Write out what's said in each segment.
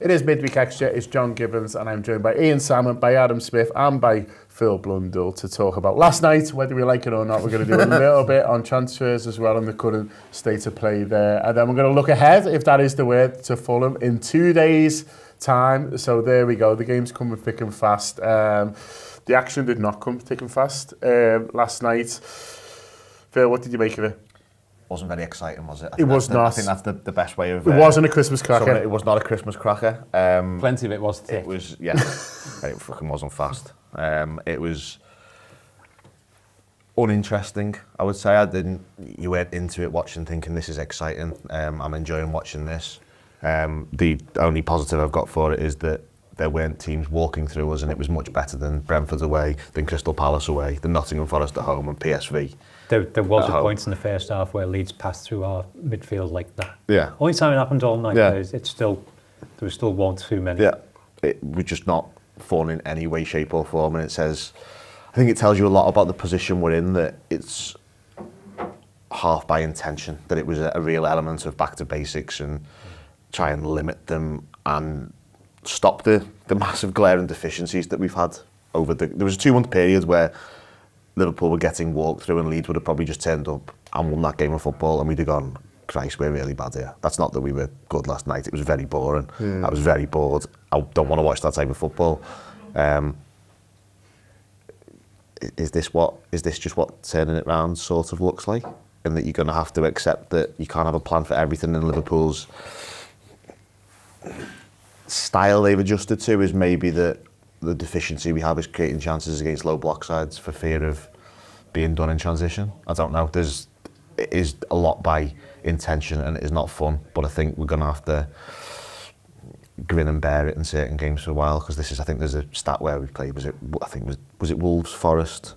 It is Midweek Extra. It's John Gibbons, and I'm joined by Ian Salmon, by Adam Smith, and by Phil Blundell to talk about last night, whether we like it or not. We're going to do a little bit on transfers as well and the current state of play there. And then we're going to look ahead, if that is the word, to Fulham in 2 days' time. So there we go. The game's coming thick and fast. The action did not come thick and fast last night. Phil, what did you make of it? Wasn't very exciting, was it? It was not. I think that's the best way of... It wasn't a Christmas cracker. It was not a Christmas cracker. Plenty of it was thick. It was, yeah. It fucking wasn't fast. It was uninteresting, I would say. You went into it watching, thinking this is exciting. I'm enjoying watching this. The only positive I've got for it is that there weren't teams walking through us, and it was much better than Brentford away, than Crystal Palace away, than Nottingham Forest at home, and PSV. There was a point in the first half where Leeds passed through our midfield like that. Yeah. Only time it happened all night. Yeah. There was still one too many. Yeah. We're just not fun in any way, shape or form, and I think it tells you a lot about the position we're in, that it's half by intention, that it was a real element of back to basics and try and limit them and stop the massive glaring deficiencies that we've had over there was a 2-month period where Liverpool were getting walked through and Leeds would have probably just turned up and won that game of football, and we'd have gone, Christ, we're really bad here. That's not that we were good last night. It was very boring. I was very bored. I don't want to watch that type of football. Is this just what turning it round sort of looks like? And that you're going to have to accept that you can't have a plan for everything, and Liverpool's style they've adjusted to is maybe that the deficiency we have is creating chances against low block sides for fear of being done in transition. I don't know. It is a lot by intention and it is not fun, but I think we're going to have to grin and bear it in certain games for a while, because I think there's a stat where we've played, was it Wolves, Forest,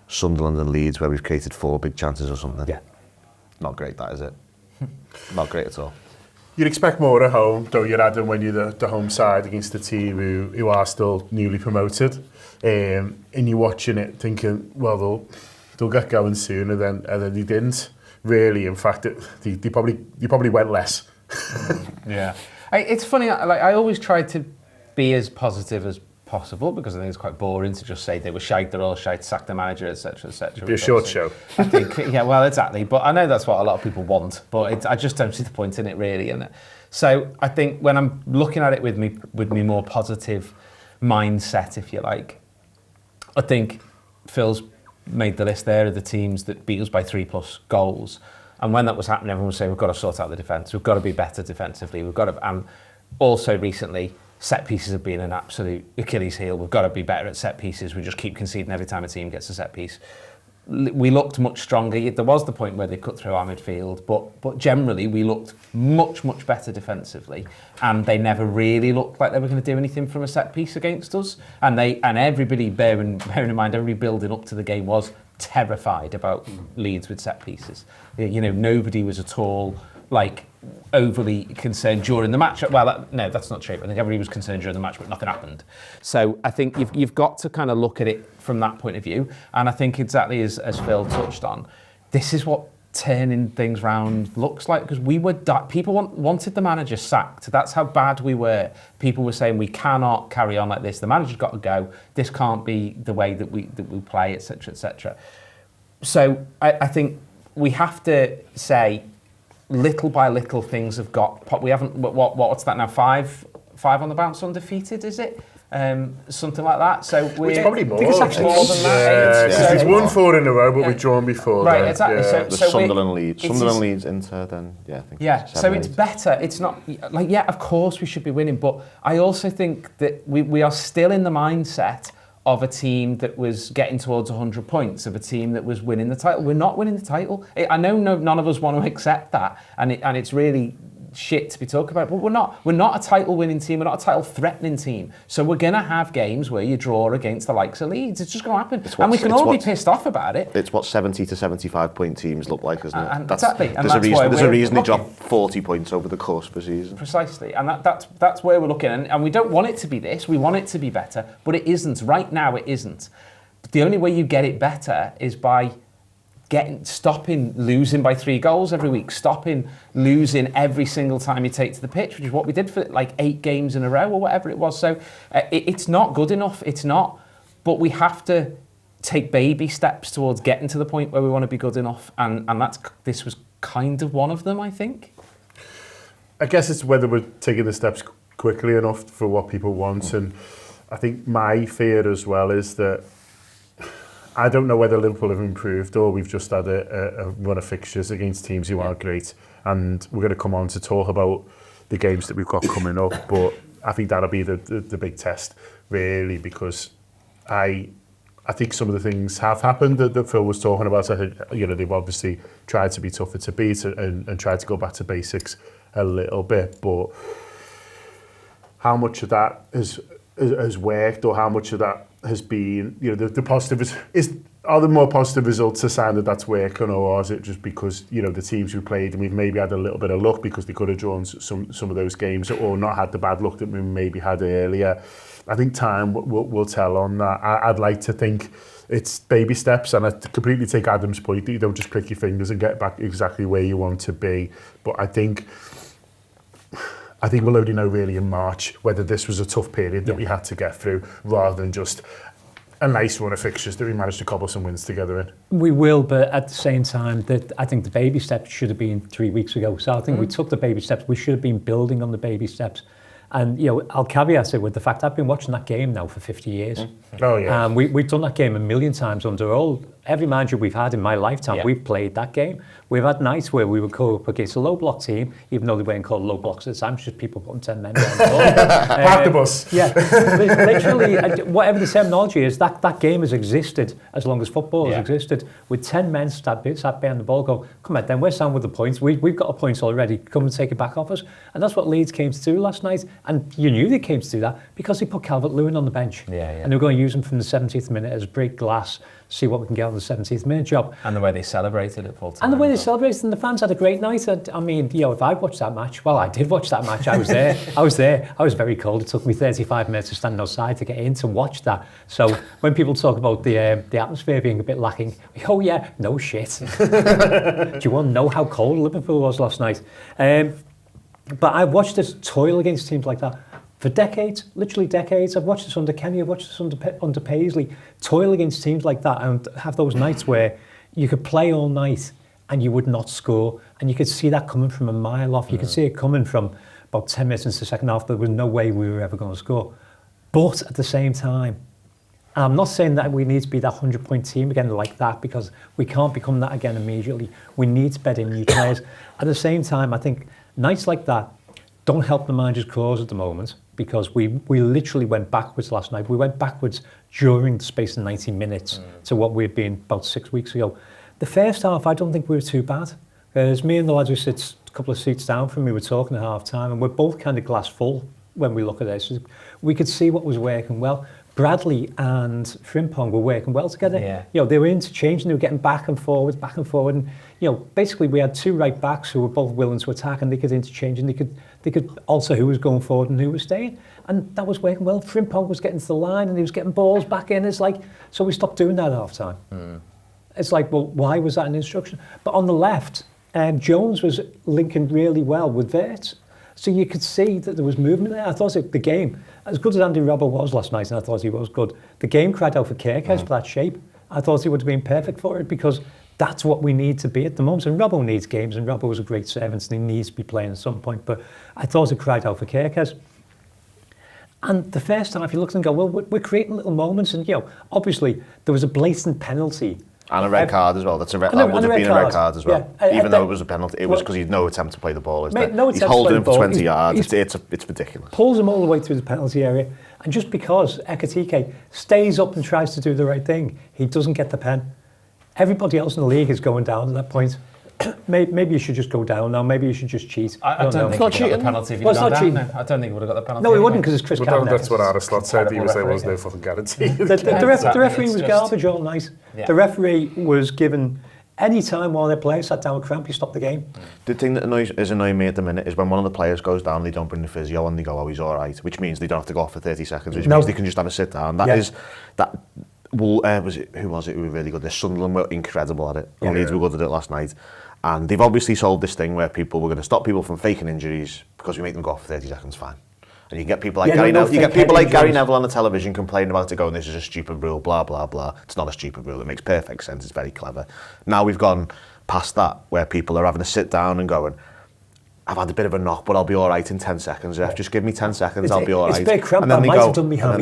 Sunderland and Leeds, where we've created 4 big chances or something? Yeah. Not great, that is it? Not great at all. You'd expect more at home, though you're adding when you're the home side against the team who are still newly promoted. And you're watching it thinking, well, they'll get going sooner than they didn't. Really, in fact, they probably went less. Yeah. It's funny, I always try to be as positive as possible, because I think it's quite boring to just say they were shite, they're all shite, sack the manager, etc., etc. Be a short show. I think, yeah, well, exactly. But I know that's what a lot of people want, but I just don't see the point in it, really. And so I think when I'm looking at it with me more positive mindset, if you like, I think Phil's made the list there of the teams that beat us by 3+ goals. And when that was happening, everyone was saying, we've got to sort out the defence, we've got to be better defensively, we've got to... And also recently, set pieces have been an absolute Achilles heel. We've got to be better at set pieces. We just keep conceding every time a team gets a set piece. We looked much stronger. There was the point where they cut through our midfield, but generally we looked much, much better defensively, and they never really looked like they were going to do anything from a set piece against us. And everybody, bearing in mind, everybody building up to the game was terrified about Leeds with set pieces. You know, nobody was at all overly concerned during the match. Well, no, that's not true. I think everybody was concerned during the match, but nothing happened. So I think you've got to kind of look at it from that point of view. And I think exactly as Phil touched on, this is what turning things round looks like, because people wanted the manager sacked. That's how bad we were. People were saying we cannot carry on like this. The manager's got to go. This can't be the way that we play, etc., etc. So I think we have to say, little by little, things have got. We haven't. What's that now? Five on the bounce, undefeated, is it? Something like that. So it's probably more. I think it's actually more than that. Yeah, because we've won 4 in a row, but we've drawn before. Right, then. exactly. Yeah. So Sunderland Leeds, Inter, then I think. Yeah. So it's better. It's not of course we should be winning, but I also think that we are still in the mindset of a team that was getting towards 100 points, of a team that was winning the title. We're not winning the title. I know none of us want to accept that, and it's really shit to be talking about, but we're not a title winning team, we're not a title threatening team. So we're going to have games where you draw against the likes of Leeds. It's just going to happen. And we can all be pissed off about it. It's what 70 to 75 point teams look like, isn't it? Exactly. And there's a reason they dropped 40 points over the course of the season. Precisely. And that's where we're looking. And we don't want it to be this. We want it to be better. But it isn't. Right now, it isn't. But the only way you get it better is by stopping losing by 3 goals every week, stopping losing every single time you take to the pitch, which is what we did for like 8 games in a row or whatever it was. So it's not good enough. It's not. But we have to take baby steps towards getting to the point where we want to be good enough, and this was kind of one of them, I think. I guess it's whether we're taking the steps quickly enough for what people want, and I think my fear as well is that I don't know whether Liverpool have improved or we've just had a run of fixtures against teams who aren't great, and we're going to come on to talk about the games that we've got coming up, but I think that'll be the big test, really, because I think some of the things have happened that Phil was talking about. I think, they've obviously tried to be tougher to beat and tried to go back to basics a little bit, but how much of that has worked, or how much of that has been, the positive are there more positive results a sign that that's working, or is it just because, the teams we played and we've maybe had a little bit of luck because they could have drawn some of those games, or not had the bad luck that we maybe had earlier? I think time will tell on that. I'd like to think it's baby steps, and I completely take Adam's point that you don't just click your fingers and get back exactly where you want to be. But I think we'll only know really in March whether this was a tough period that we had to get through, rather than just a nice run of fixtures that we managed to cobble some wins together in. We will, but at the same time, I think the baby steps should have been 3 weeks ago. So I think we took the baby steps. We should have been building on the baby steps. And, I'll caveat it with the fact I've been watching that game now for 50 years. Oh, yeah. We've done that game a million times under every manager we've had in my lifetime. We've played that game. We've had nights where we would go up against a low block team, even though they weren't called low blocks at the time. It's just people putting 10 men down the ball. Park the bus. Yeah, literally, whatever the terminology is, that game has existed as long as football has existed. With 10 men sat behind the ball, go, come on, then we're down with the points. We've got a point already. Come and take it back off us. And that's what Leeds came to do last night. And you knew they came to do that because they put Calvert-Lewin on the bench. And they were going to use him from the 70th minute as break glass, see what we can get on the 70th minute job. And the way they celebrated at full time. And the way they celebrated, and the fans had a great night. I mean, if I watched that match, well, I did watch that match. I was there. I was very cold. It took me 35 minutes to stand outside to get in to watch that. So when people talk about the atmosphere being a bit lacking, oh yeah, no shit. Do you want to know how cold Liverpool was last night? But I watched us toil against teams like that for decades, literally decades. I've watched this under Kenny, I've watched this under Paisley, toil against teams like that and have those nights where you could play all night and you would not score, and you could see that coming from a mile off. You could see it coming from about 10 minutes into the second half. There was no way we were ever going to score. But at the same time, and I'm not saying that we need to be that 100-point team again like that, because we can't become that again immediately. We need to bed in new players. At the same time, I think nights like that don't help the manager's cause at the moment, because we literally went backwards last night. We went backwards during the space of 90 minutes to what we had been about 6 weeks ago. The first half, I don't think we were too bad. As me and the lads who sit a couple of seats down from me were talking at half time, and we're both kind of glass full when we look at this. We could see what was working well. Bradley and Frimpong were working well together. They were interchanging, they were getting back and forward, and basically we had 2 right backs who were both willing to attack, and they could interchange, and they could alter who was going forward and who was staying, and that was working well. Frimpong was getting to the line and he was getting balls back in. It's like, so we stopped doing that at half time. It's like, well, why was that an instruction? But on the left, Jones was linking really well with Wirtz. So you could see that there was movement there. I thought the game, as good as Andy Robbo was last night, and I thought he was good, the game cried out for Kirkhouse for that shape. I thought he would have been perfect for it, because that's what we need to be at the moment. And Robbo needs games, and Robbo was a great servant, and he needs to be playing at some point. But I thought it cried out for Kirkhouse. And the first half, you look and go, well, we're creating little moments. And, obviously, there was a blatant penalty. And a red card as well. That would have been a red card as well. Even though it was a penalty, it was because he had no attempt to play the ball. He's holding him for 20 yards. It's ridiculous. Pulls him all the way through the penalty area. And just because Ekitike stays up and tries to do the right thing, he doesn't get the pen. Everybody else in the league is going down at that point. Maybe you should just go down now. Maybe you should just cheat. I don't think he would have got the penalty if he'd gone down. No. I don't think he would have got the penalty. No, he wouldn't, because it's Chris Kavanagh. That's what Aristotle said. He was there was no fucking guarantee. The referee was garbage all night. The referee was given any time while their players sat down with cramp, he stopped the game. The thing that is annoying me at the minute is when one of the players goes down, they don't bring the physio and they go, oh, he's all right, which means they don't have to go off for 30 seconds, which means they can just have a sit down. That Well, who was it who were really good? Sunderland were incredible at it. Yeah. Leeds were good at it last night. And they've obviously sold this thing where people were going to stop people from faking injuries because we make them go off for 30 seconds, fine. And you can get people like Gary Neville. You get people like Gary Neville on the television complaining about it, going, "This is a stupid rule, blah blah blah." It's not a stupid rule. It makes perfect sense. It's very clever. Now we've gone past that, where people are having to sit down and going, "I've had a bit of a knock, but I'll be all right in 10 seconds. Ref, just give me 10 seconds, I'll be all right." It's a bit cramped. And then they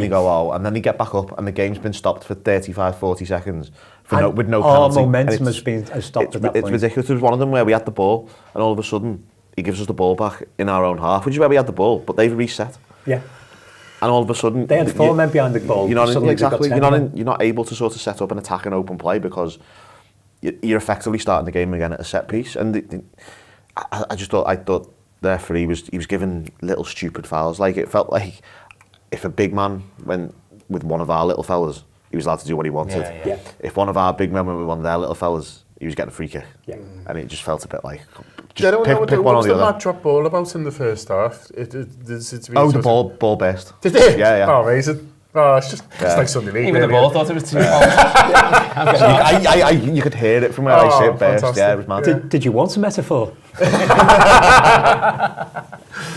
go, "Oh," and then they get back up, and the game's been stopped for 35, 40 seconds with no all penalty. momentum has stopped at that point. It's ridiculous. There was one of them where we had the ball, and all of a sudden he gives us the ball back in our own half, which is where we had the ball, but they've reset. Yeah. And all of a sudden they had 4 men behind the ball. You're not able to sort of set up an attack and open play because you're effectively starting the game again at a set piece. And I thought the referee was giving little stupid fouls. Like, it felt like if a big man went with one of our little fellas, he was allowed to do what he wanted. Yeah. If one of our big men went with one of their little fellas, he was getting a free kick. Yeah. And it just felt a bit like, pick one or the other. What was the mad drop ball about in the first half? The ball burst. Did it? Yeah. Oh, amazing. Oh, it's just like Sunday league. Even the ball thought it was too You could hear it from where I sit burst. Fantastic. Yeah, it was mad. Did you want a metaphor?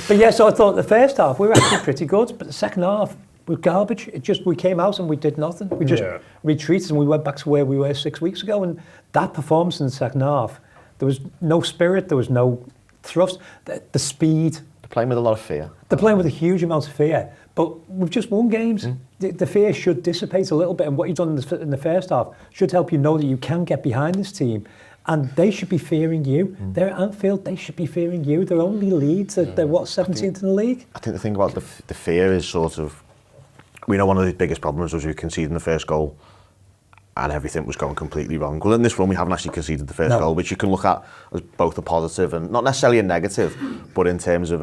But yeah, so I thought the first half we were actually pretty good, but the second half was garbage. We came out and we did nothing. We just retreated and we went back to where we were 6 weeks ago. And that performance in the second half, there was no spirit, there was no thrust, the speed. They're playing with a lot of fear. They're playing with a huge amount of fear. But we've just won games. The fear should dissipate a little bit, and what you've done in the first half should help you know that you can get behind this team. And they should be fearing you. They're at Anfield, they should be fearing you. They're only Leeds, they're what, 17th in the league? I think the thing about the fear is sort of, we know one of the biggest problems was we conceded the first goal and everything was going completely wrong. Well, in this run, we haven't actually conceded the first goal, which you can look at as both a positive and not necessarily a negative, but in terms of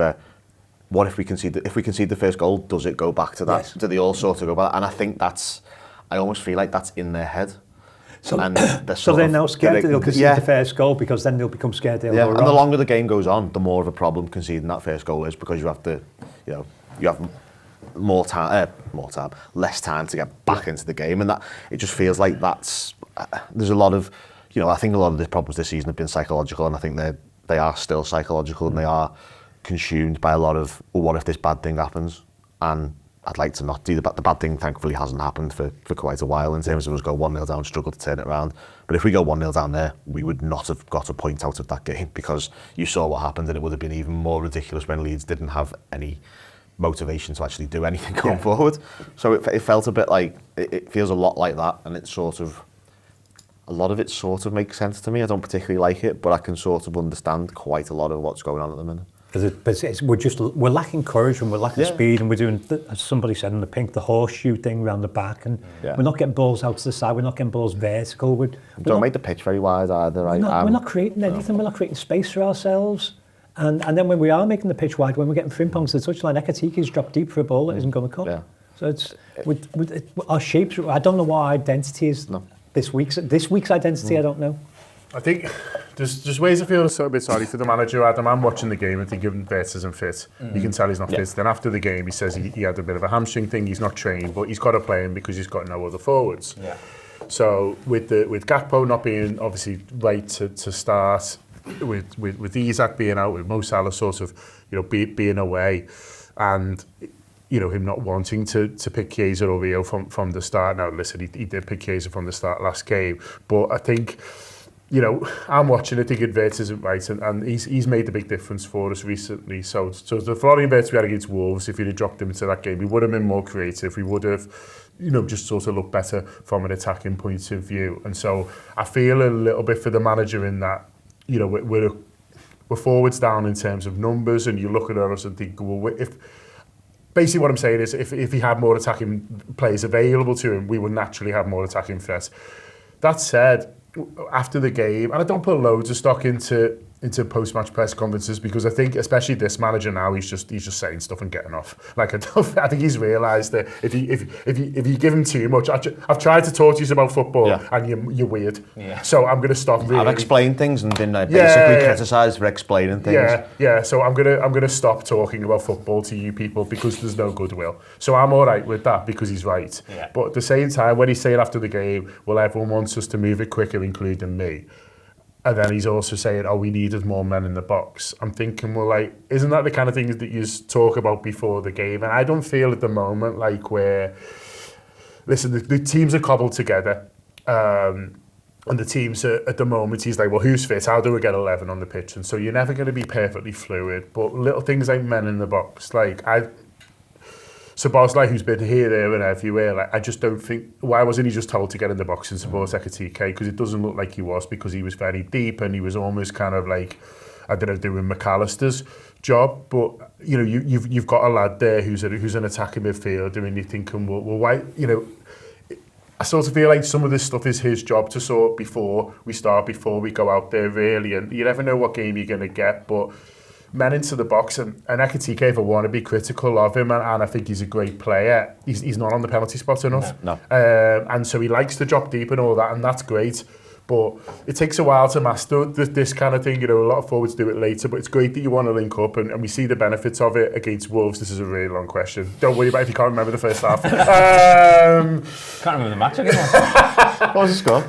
what if we concede the first goal, does it go back to that? Yes. Do they all sort of go back? And I think I almost feel like that's in their head. So, and they're now scared that they'll concede the first goal because then they'll become scared they'll go wrong. And the longer the game goes on, the more of a problem conceding that first goal is, because you have less time to get back into the game, and that it just feels like there's a lot of, I think a lot of the problems this season have been psychological, and I think they are still psychological, and they are consumed by a lot of, well, what if this bad thing happens? And I'd like to not do the bad thing. Thankfully hasn't happened for quite a while in terms of us go 1-0 down, struggle to turn it around. But if we go 1-0 down there, we would not have got a point out of that game, because you saw what happened, and it would have been even more ridiculous when Leeds didn't have any motivation to actually do anything going forward. So it felt a bit like, it feels a lot like that, and a lot of it sort of makes sense to me. I don't particularly like it, but I can sort of understand quite a lot of what's going on at the minute. We're lacking courage and we're lacking speed, and we're doing, as somebody said in the pink, the horseshoe thing around the back, and we're not getting balls out to the side, we're not getting balls vertical. We don't make the pitch very wide either. We're not creating anything, we're not creating space for ourselves. And then when we are making the pitch wide, when we're getting frimpong to the touchline, Ekatiki's dropped deep for a ball that isn't going to cut. Yeah. So it's our shapes. I don't know what our identity is. No. This week's identity. I don't know. I think there's ways I feel a bit sorry for the manager, Adam. I'm watching the game and thinking Vert isn't fit. You can tell he's not fit. Then after the game, he says he had a bit of a hamstring thing. He's not trained, but he's got to play him because he's got no other forwards. Yeah. So with Gakpo not being obviously right to start, with Isak being out, with Mo Salah sort of being away, and him not wanting to pick Chiesa or Rio from the start. Now listen, he did pick Chiesa from the start last game, but I think, I'm watching it thinking Vert isn't right, and he's made a big difference for us recently. So the Florian Vert we had against Wolves, if he'd have dropped him into that game, we would have been more creative. We would have, just sort of looked better from an attacking point of view. And so I feel a little bit for the manager in that, we're forwards down in terms of numbers, and you look at us and think, well, basically what I'm saying is if he had more attacking players available to him, we would naturally have more attacking threats. That said, after the game, and I don't put loads of stock into into post-match press conferences, because I think, especially this manager now, he's just saying stuff and getting off. Like, I think he's realised that if you give him too much, I've tried to talk to you about football, and you're weird. Yeah. So I'm going to stop. Really. I've explained things and been basically criticised for explaining things. Yeah. So I'm gonna stop talking about football to you people because there's no goodwill. So I'm all right with that because he's right. Yeah. But at the same time, when he's saying after the game, well, everyone wants us to move it quicker, including me. And then he's also saying, we needed more men in the box. I'm thinking, well, like, isn't that the kind of things that you talk about before the game? And I don't feel at the moment like listen, the teams are cobbled together. And the teams are, at the moment, he's like, well, who's fit? How do we get 11 on the pitch? And so you're never going to be perfectly fluid. But little things like men in the box, like, Szoboszlai, who's been here, there and everywhere, like, I just don't think, why wasn't he just told to get in the box and support Ekatike? Because it doesn't look like he was, because he was very deep and he was almost kind of like, I don't know, doing McAllister's job. But, you know, you've got a lad there who's an attacking midfielder, and you're thinking, well, why, you know, I sort of feel like some of this stuff is his job to sort before we go out there, really. And you never know what game you're going to get, but men into the box, and Ekatike, if I want to be critical of him, and I think he's a great player, he's not on the penalty spot enough. No. And so he likes to drop deep and all that, and that's great. But it takes a while to master this kind of thing. You know, a lot of forwards do it later, but it's great that you want to link up, and we see the benefits of it against Wolves. This is a really long question. Don't worry about it if you can't remember the first half. Can't remember the match anymore. What was the score?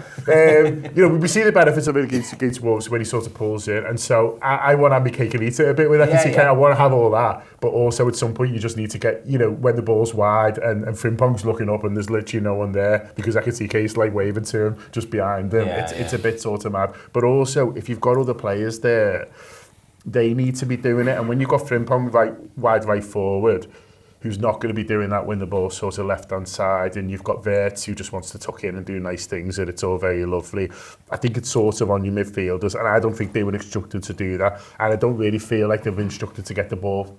You know, we see the benefits of it against Wolves when he sort of pulls in, and so I want to have my cake and eat it a bit with Ekatike. I want to have all that, but also at some point you just need to get, you know, when the ball's wide and Frimpong's looking up and there's literally no one there because Ekatike is like waving to him just behind him. It's a bit sort of mad. But also, if you've got other players there, they need to be doing it. And when you've got Frimpong wide right forward, who's not going to be doing that when the ball's sort of left-hand side, and you've got Wirtz who just wants to tuck in and do nice things, and it's all very lovely. I think it's sort of on your midfielders, and I don't think they were instructed to do that. And I don't really feel like they've been instructed to get the ball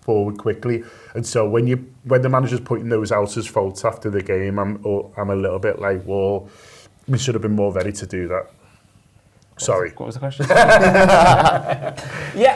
forward quickly. And so when the manager's pointing those out as faults after the game, I'm a little bit like, well, we should have been more ready to do that. Sorry. What was the question?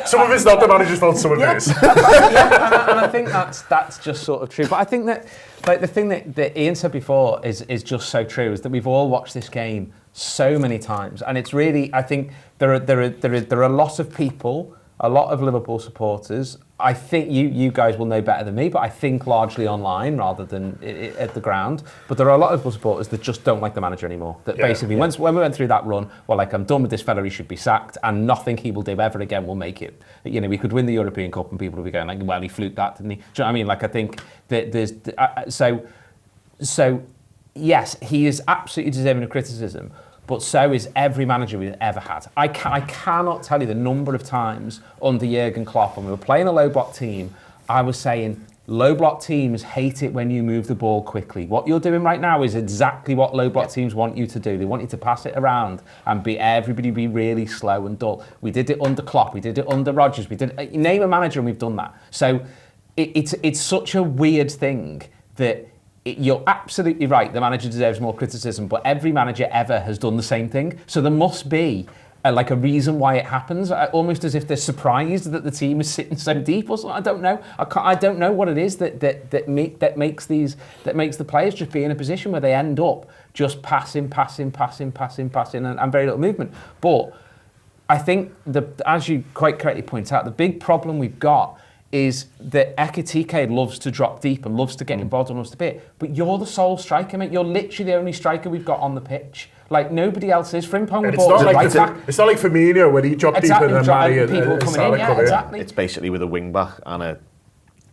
Some of it's not the manager's fault, some of it is. And I think that's just sort of true. But I think that, like, the thing that Ian said before is just so true, is that we've all watched this game so many times, and it's really, I think there are a lot of people, a lot of Liverpool supporters. I think you guys will know better than me, but I think largely online rather than at the ground. But there are a lot of Liverpool supporters that just don't like the manager anymore. That basically, when we went through that run, well, like, I'm done with this fella, he should be sacked, and nothing he will do ever again will make it. You know, we could win the European Cup and people will be going like, well, he fluked that, didn't he? Do you know what I mean? Like, I think that there's so yes, he is absolutely deserving of criticism. But so is every manager we've ever had. I cannot tell you the number of times under Jurgen Klopp, when we were playing a low block team, I was saying, low block teams hate it when you move the ball quickly. What you're doing right now is exactly what low block teams want you to do. They want you to pass it around and everybody be really slow and dull. We did it under Klopp, we did it under Rodgers, name a manager and we've done that. So it's such a weird thing that you're absolutely right, the manager deserves more criticism, but every manager ever has done the same thing. So there must be a reason why it happens, almost as if they're surprised that the team is sitting so deep or something. I don't know. I don't know what it is that makes the players just be in a position where they end up just passing and very little movement. But I think, as you quite correctly point out, the big problem we've got is that Ekatike loves to drop deep and loves to get involved and loves to bit. But you're the sole striker, mate. You're literally the only striker we've got on the pitch. Like, nobody else is. Frimpong it's not like Firmino when he dropped deep and then Mane and people coming in. Yeah, exactly. It's basically with a wing back and a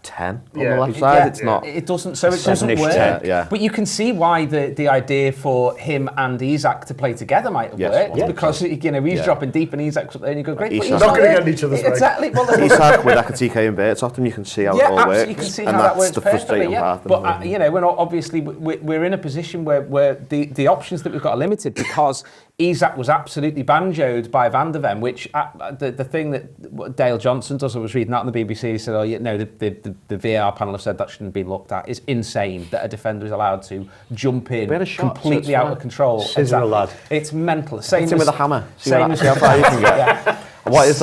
10 on the left side. It's not. It doesn't. So it doesn't work. But you can see why the idea for him and Isak to play together might have worked, because he's dropping deep and Isak's up there, and you go, great. But he's not going to get in each other's way. Exactly. Well, Isak with Ekatike and Wirtz, often you can see how it all works. You can see how that works perfectly. But we're not, obviously we're in a position where the options that we've got are limited, because Isak was absolutely banjoed by Van der Ven, which the thing that Dale Johnson does, I was reading that on the BBC, he said, the VAR panel have said that shouldn't be looked at. It's insane that a defender is allowed to jump in completely out of control. Scissor a lad. It's mental. Same with a hammer. See how far you can get. What is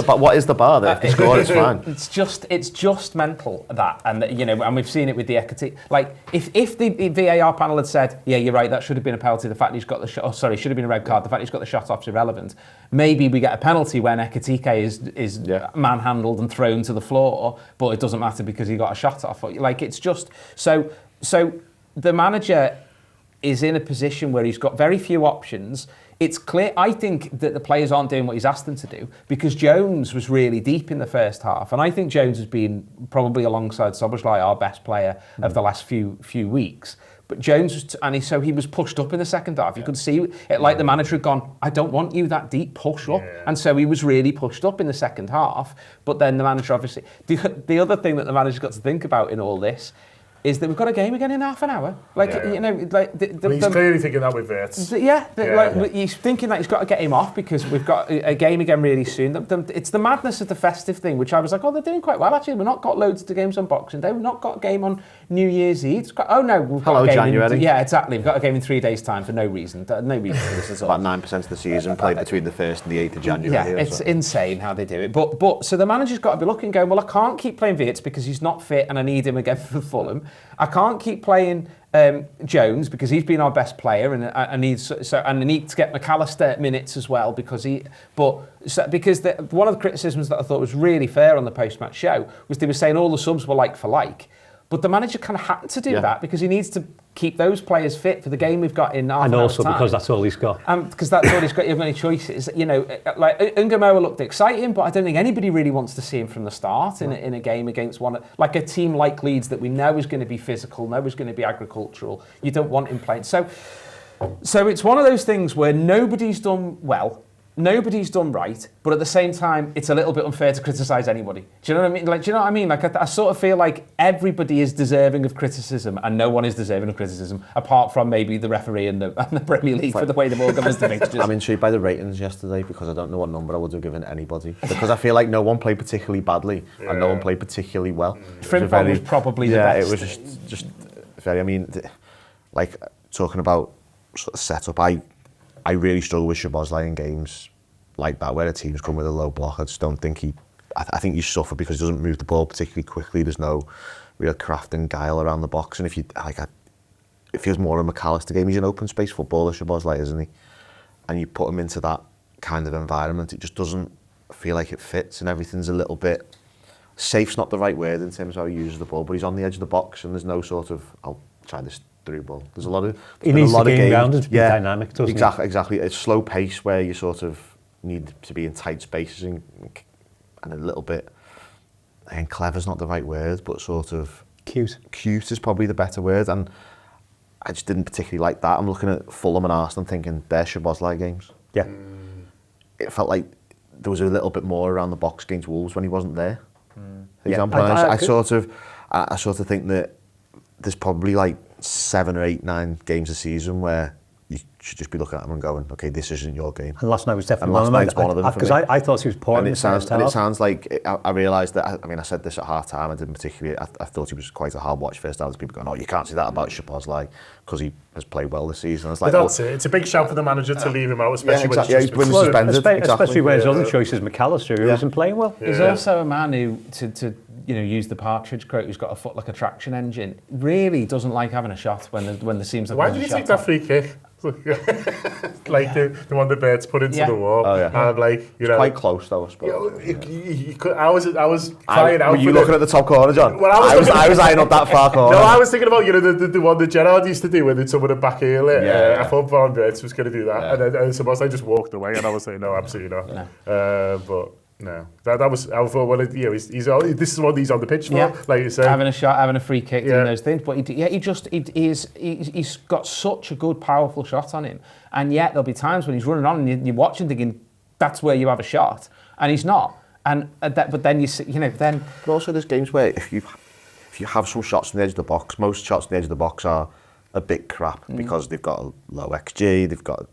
the bar there? If they score, it's fine. It's just mental that, and and we've seen it with the Ekati. Like if the VAR panel had said, yeah, you're right, that should have been a penalty. The fact he's got the shot, should have been a red card. The fact he's got the shot off's irrelevant. Maybe we get a penalty when Ekatike is manhandled and thrown to the floor, but it doesn't matter because he got a shot off. Like it's just so the manager is in a position where he's got very few options. It's clear, I think, that the players aren't doing what he's asked them to do because Jones was really deep in the first half. And I think Jones has been probably alongside Szoboszlai our best player of the last few weeks. But Jones was, so he was pushed up in the second half. You could see it like the manager had gone, I don't want you that deep, push up. And so he was really pushed up in the second half. But then the manager obviously, the other thing that the manager's got to think about in all this is that we've got a game again in half an hour. He's clearly thinking that with Wirtz. He's thinking that he's got to get him off because we've got a game again really soon. It's the madness of the festive thing, which I was like, oh, they're doing quite well actually. We've not got loads of games on Boxing Day. We've not got a game on New Year's Eve. We've got a game January. Exactly. We've got a game in 3 days' time for no reason. No reason for this at all. About 9% of the season played between the 1st and the 8th of January. Yeah, it's insane how they do it. But so the manager's got to be looking, going, well, I can't keep playing Wirtz because he's not fit and I need him again for Fulham. I can't keep playing Jones because he's been our best player, and I need to get McAllister minutes as well because one of the criticisms that I thought was really fair on the post-match show was they were saying all the subs were like for like. But the manager kind of had to do that because he needs to keep those players fit for the game we've got in half an hour's time. And also because that's all he's got. Because that's all he's got. You have any choices. Like Ungamoa looked exciting, but I don't think anybody really wants to see him from the start in a game against like a team like Leeds that we know is going to be physical, know is going to be agricultural. You don't want him playing. So it's one of those things where nobody's done well. Nobody's done right, but at the same time, it's a little bit unfair to criticise anybody. Do you know what I mean? Do you know what I mean? Like, I sort of feel like everybody is deserving of criticism, and no one is deserving of criticism, apart from maybe the referee and the Premier League for the way they've organised the fixtures. I'm intrigued by the ratings yesterday because I don't know what number I would have given anybody. Because I feel like no one played particularly badly, and no one played particularly well. Frimpong was probably the best. Yeah, it was just very, like, talking about sort of setup, I really struggle with Szoboszlai in games like that where the teams come with a low block. I just don't think I think you suffer because he doesn't move the ball particularly quickly. There's no real craft and guile around the box. And it feels more a McAllister game. He's an open space footballer, Szoboszlai, isn't he? And you put him into that kind of environment, it just doesn't feel like it fits, and everything's a little bit... Safe's not the right word in terms of how he uses the ball, but he's on the edge of the box and there's no sort of, I'll try this through ball. There's a lot of... He needs to game rounded to be dynamic, doesn't he? Exactly. It's slow pace where you sort of need to be in tight spaces and a little bit... And clever's not the right word, but sort of... Cute. Cute is probably the better word, and I just didn't particularly like that. I'm looking at Fulham and Arsenal thinking, they're Szoboszlai games. Yeah. It felt like there was a little bit more around the box against Wolves when he wasn't there. For example, I sort of think that there's probably like 7 or 8, 9 games a season where you should just be looking at them and going, okay, this isn't your game. And last night was definitely one of them. Because I thought he was poor. And it sounds like, I realised that, I said this at half time, I didn't particularly, I thought he was quite a hard watch first half. There's people going, oh, you can't say that about Szoboszlai because he has played well this season. It's like, but that's it. It's a big shout for the manager to leave him out, especially when he's been suspended. Especially when his other choice is McAllister, who isn't playing well. He's also a man who, to use the Partridge quote, who's got a foot like a traction engine, really doesn't like having a shot when there seems like... Why did he take that free kick? Like the one the Birds put into the wall. Oh, yeah. And like, it's quite close though, I suppose. I was crying out. Were you looking at the top corner, John? Well, I was eyeing up that far corner. No, I was thinking about the one that Gerrard used to do when someone would back heel it. I thought Van Birds was going to do that, and then Szoboszlai just walked away, and I was saying, no, absolutely not. But no, that was, I thought, well, this is what he's on the pitch for, like you said. Having a shot, having a free kick, doing those things. But he's got such a good, powerful shot on him. And yet there'll be times when he's running on and you're watching thinking, that's where you have a shot. And he's not. And but then you see, then... But also there's games where if you have some shots on the edge of the box, most shots on the edge of the box are a bit crap because they've got a low XG, they've got,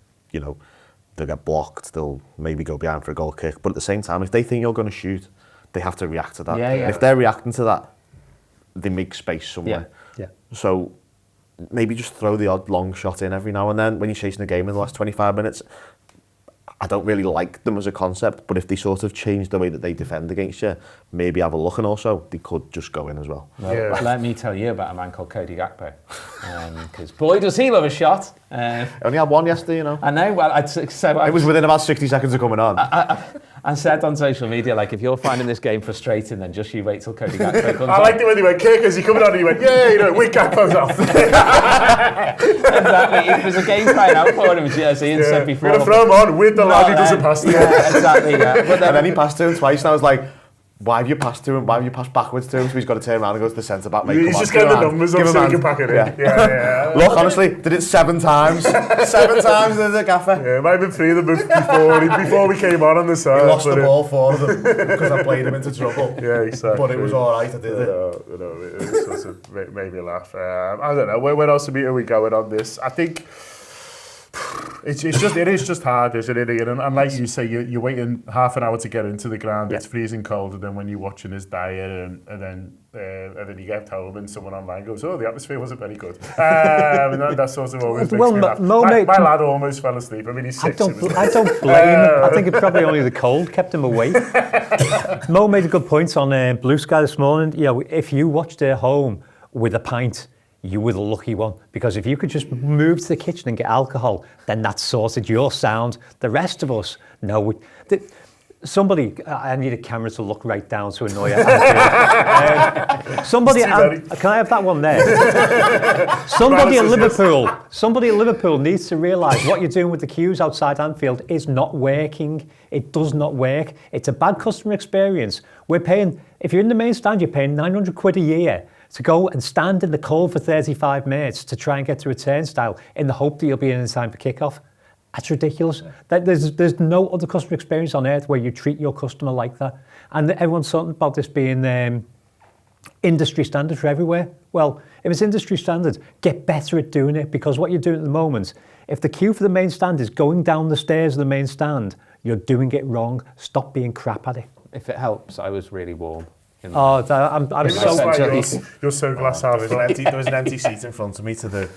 they'll get blocked, they'll maybe go behind for a goal kick. But at the same time, if they think you're going to shoot, they have to react to that. If they're reacting to that, they make space somewhere. So maybe just throw the odd long shot in every now and then when you're chasing a game in the last 25 minutes. I don't really like them as a concept, but if they sort of change the way that they defend against you, maybe have a look, and also they could just go in as well. Yeah. Let me tell you about a man called Cody Gakpo, because boy does he love a shot. Only had one yesterday, you know. I know. Well, It was within about 60 seconds of coming on. I said on social media, like, if you're finding this game frustrating, then just you wait till Cody Gakpo comes I liked it when he went, Kirk, is he coming on? And he went, yeah, you know, Wick Gakpo's off. Exactly. If there's a game crying out for him, as Ian said before. We're going to throw him on with the lad who doesn't pass to him. Yeah, exactly, yeah. But And then he passed to him twice, and I was like, why have you passed to him? Why have you passed backwards to him? So he's got to turn around and go to the centre-back. Mate, He's just getting the numbers up so he can pack it in. Yeah. Look, honestly, did it 7 times. 7 times did the gaffer. Yeah, it might have been 3 of them before we came on the side. He lost the ball 4 of them because I played him into trouble. Yeah, exactly. But it was all right, I did it. It was sort of made me laugh. I don't know, where else are we going on this? I think it is just hard, isn't it, Ian? And like you say, you're waiting half an hour to get into the ground. Yeah. It's freezing cold, and then when you're watching his diet, and then you get home, and someone online goes, "Oh, the atmosphere wasn't very good." And that sort of always makes me laugh. My lad almost fell asleep. I mean, he's 6. I don't blame him. I think it's probably only the cold kept him awake. Mo made a good point on Blue Sky this morning. You know, if you watched at home with a pint, you were the lucky one, because if you could just move to the kitchen and get alcohol, then that sorted your sound. The rest of us, no. Somebody, I need a camera to look right down to annoy you. Somebody, can I have that one there? Somebody at Liverpool needs to realise what you're doing with the queues outside Anfield is not working. It does not work. It's a bad customer experience. We're paying, if you're in the main stand, you're paying £900 a year to go and stand in the cold for 35 minutes to try and get to a turnstile in the hope that you'll be in time for kickoff. That's ridiculous. There's no other customer experience on earth where you treat your customer like that. And everyone's talking about this being industry standard for everywhere. Well, if it's industry standard, get better at doing it, because what you're doing at the moment, if the queue for the main stand is going down the stairs of the main stand, you're doing it wrong. Stop being crap at it. If it helps, I was really warm. Oh, I'm so... You're so glass half. There was an empty seat in front of me to the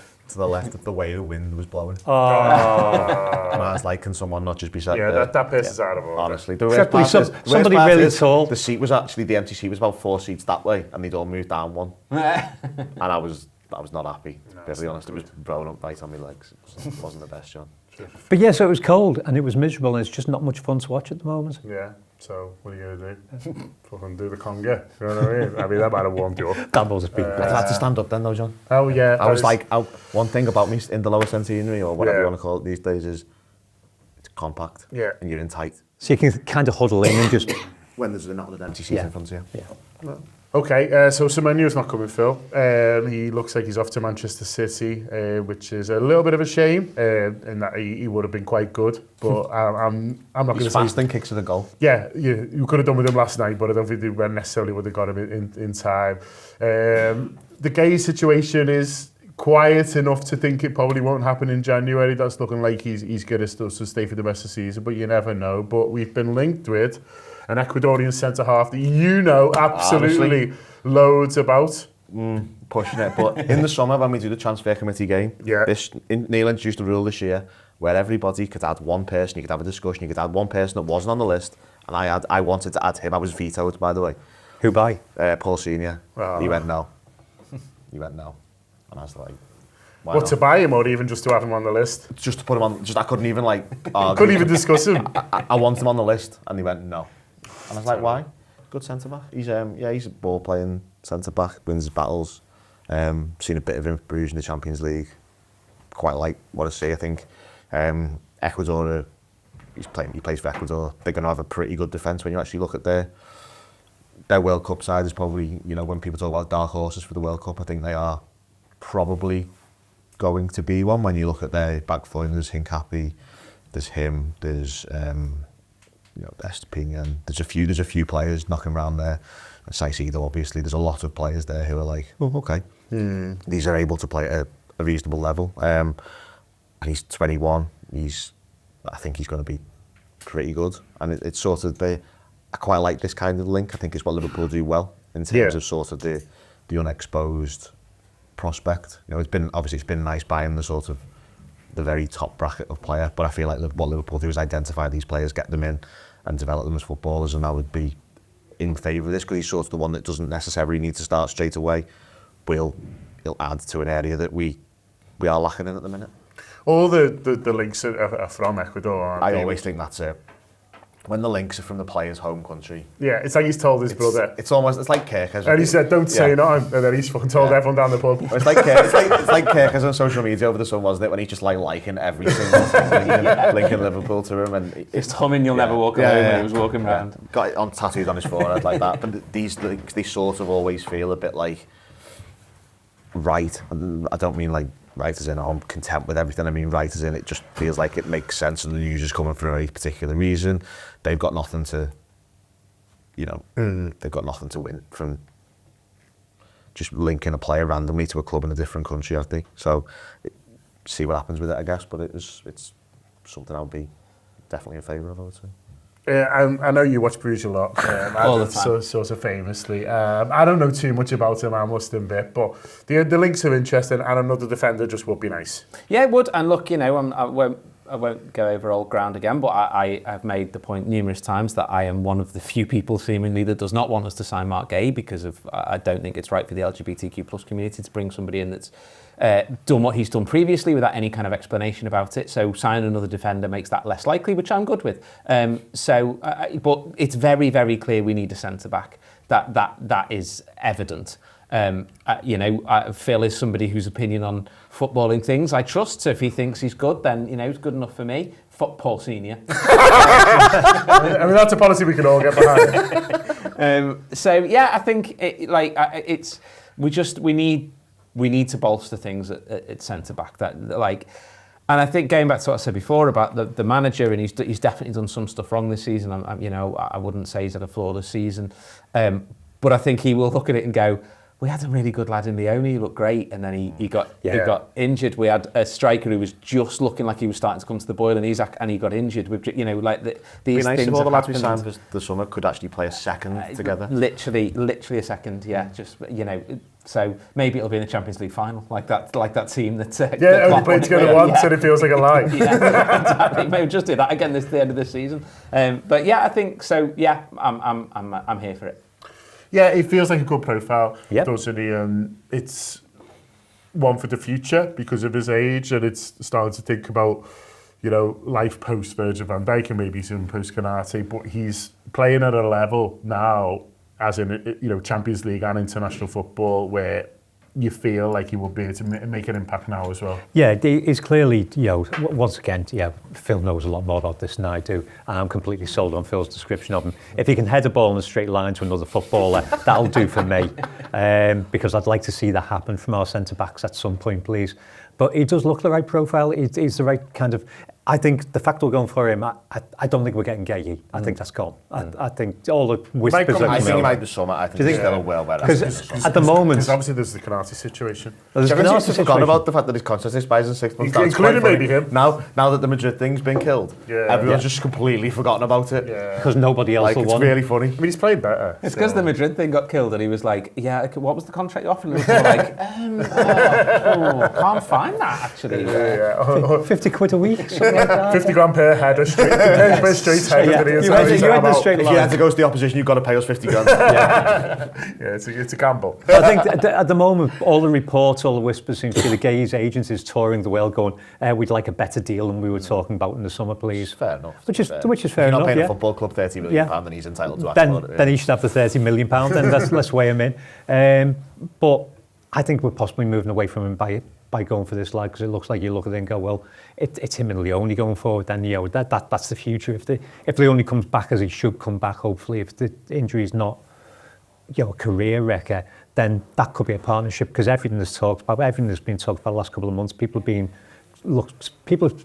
left of the way the wind was blowing. Oh. And I was like, can someone not just be sat there? Yeah, that pisses out of order. Honestly. Somebody really tall. The seat was actually, the empty seat was about 4 seats that way, and they'd all moved down one. And I was not happy, to be honest. It was blowing up right on my legs. It wasn't the best, John. But yeah, so it was cold and it was miserable, and it's just not much fun to watch at the moment. Yeah, so what are you going to do? Fucking do the conga, you know what I mean? I mean, that might have warmed you up. That was big. I had to stand up then though, John. Oh yeah. I was like, one thing about me in the lower centenary, or whatever you want to call it these days, is it's compact. Yeah. And you're in tight. So you can kind of huddle in and just... When there's not an empty seat in front of you. Yeah. Okay, so Semenyo's not coming, Phil. He looks like he's off to Manchester City, which is a little bit of a shame, in that he would have been quite good. But I'm not going to say... He's fast and kicks to the goal. Yeah, you could have done with him last night, but I don't think they necessarily would have got him in time. The Gay situation is quiet enough to think it probably won't happen in January. That's looking like he's going to still stay for the rest of the season, but you never know. But we've been linked with an Ecuadorian centre-half that you know absolutely loads about. Pushing it. But in the summer, when we do the transfer committee game, Neil introduced a rule this year where everybody could add one person, you could have a discussion, you could add one person that wasn't on the list, and I wanted to add him. I was vetoed, by the way. Who by? Paul Senior. Oh. He went no. And I was like, why What, not? to buy him or even just to have him on the list? Just to put him on, I couldn't even Couldn't even discuss him. I want him on the list, and he went no. And I was like, why? Good centre-back. He's a ball-playing centre-back, wins his battles. Seen a bit of him in Bruges in the Champions League. Quite like what I see, I think. Ecuador, he plays for Ecuador. They're going to have a pretty good defence when you actually look at their World Cup side. Is probably, when people talk about dark horses for the World Cup, I think they are probably going to be one. When you look at their back four, there's Hincapie, there's him, there's Estepinian. There's a few players knocking around there. Saicedo, obviously. There's a lot of players there who are like, oh, okay. These are able to play at a reasonable level. And he's 21. I think he's going to be pretty good. And it's sort of I quite like this kind of link. I think it's what Liverpool do well in terms of sort of the unexposed prospect. It's been nice buying the sort of the very top bracket of player, but I feel like what Liverpool do is identify these players, get them in and develop them as footballers, and I would be in favour of this because he's sort of the one that doesn't necessarily need to start straight away, but he'll add to an area that we are lacking in at the minute. All the links are from Ecuador, aren't they? I always think that's it. When the links are from the player's home country. Yeah, it's like he's told his brother. It's like Kirk. And he said, don't say nothing, and then he's fucking told everyone down the pub. It's like Kirk, it's like Kirk on social media over the summer, wasn't it, when he's just like liking every single thing, linking Liverpool to him. And it's humming, you'll never walk away when he was walking around. Got it on tattooed on his forehead like that. But these links, they sort of always feel a bit like right. I don't mean like right as in, I'm content with everything. I mean right as in, it just feels like it makes sense and the news is coming for a particular reason. They've got nothing to, they've got nothing to win from just linking a player randomly to a club in a different country, have they? So, see what happens with it, I guess. But it's something I would be definitely in favour of, I would say. I know you watch Bruges a lot, all the time. sort of famously. I don't know too much about him, I must admit, but the links are interesting, and another defender just would be nice. Yeah, it would. And look, I won't go over old ground again, but I have made the point numerous times that I am one of the few people seemingly that does not want us to sign Mark Gay because I don't think it's right for the LGBTQ plus community to bring somebody in that's done what he's done previously without any kind of explanation about it. So signing another defender makes that less likely, which I'm good with. But it's very, very clear we need a centre-back. That is evident. Phil is somebody whose opinion on footballing things I trust. So if he thinks he's good, then he's good enough for me. Fuck Paul Senior. I mean, that's a policy we can all get behind. I think we need to bolster things at centre back. And I think going back to what I said before about the manager, and he's definitely done some stuff wrong this season. I wouldn't say he's had a flawless season, but I think he will look at it and go, we had a really good lad in Leone, he looked great, and then he got injured. We had a striker who was just looking like he was starting to come to the boil, and he got injured. These It'd be nice things if all the lads we happened. signed for the summer could actually play a second together. Literally a second, yeah. Just so maybe it'll be in the Champions League final, like that team that. Only played together once, and it feels like a lie. Yeah, exactly. Maybe just do that again at the end of this season. But yeah, I think so. Yeah, I'm here for it. Yeah, it feels like a good profile, Yep. doesn't he? It's one for the future because of his age, and it's starting to think about, life post Virgil van Dijk and maybe some post Canate, but he's playing at a level now, as in, Champions League and international football, where you feel like he will be able to make an impact now as well. Yeah, he's clearly, once again, Phil knows a lot more about this than I do, and I'm completely sold on Phil's description of him. If he can head a ball in a straight line to another footballer, that'll do for me, because I'd like to see that happen from our centre-backs at some point, please. But he does look the right profile. He's the right kind of... I think the fact we're going for him, I don't think we're getting Gay. I think that's gone. I think all the whispers... I think he might be summer. I think he's still well better. Because at the moment... Because obviously there's the Canate situation. Everyone seems to forgot about the fact that his contract expires in 6 months. Including maybe him. Now that the Madrid thing's been killed, everyone's just completely forgoten about it. Because nobody else will want it. It's really funny. I mean, he's played better. It's because the Madrid thing got killed and he was like, what was the contract you offered? And we were like, can't find that actually. 50 quid a week, something like that. 50 grand per head, straight head. Straight If you had to go to the opposition, you've got to pay us 50 grand. It's a gamble. I think at the moment, all the reports, all the whispers seem to be the Gay's agent is touring the world going, we'd like a better deal than we were talking about in the summer, please. Fair enough. Which is fair enough, If you're not paying a football club £30 million, then he's entitled to ask for it. Then he should have the £30 million, then let's weigh him in. But I think we're possibly moving away from him by going for this lad, because it looks like you look at it and go, well, it's him and Leone going forward, then that's the future. If Leone comes back as he should come back, hopefully, if the injury's not a career wrecker, then that could be a partnership, because everything that's been talked about the last couple of months, people have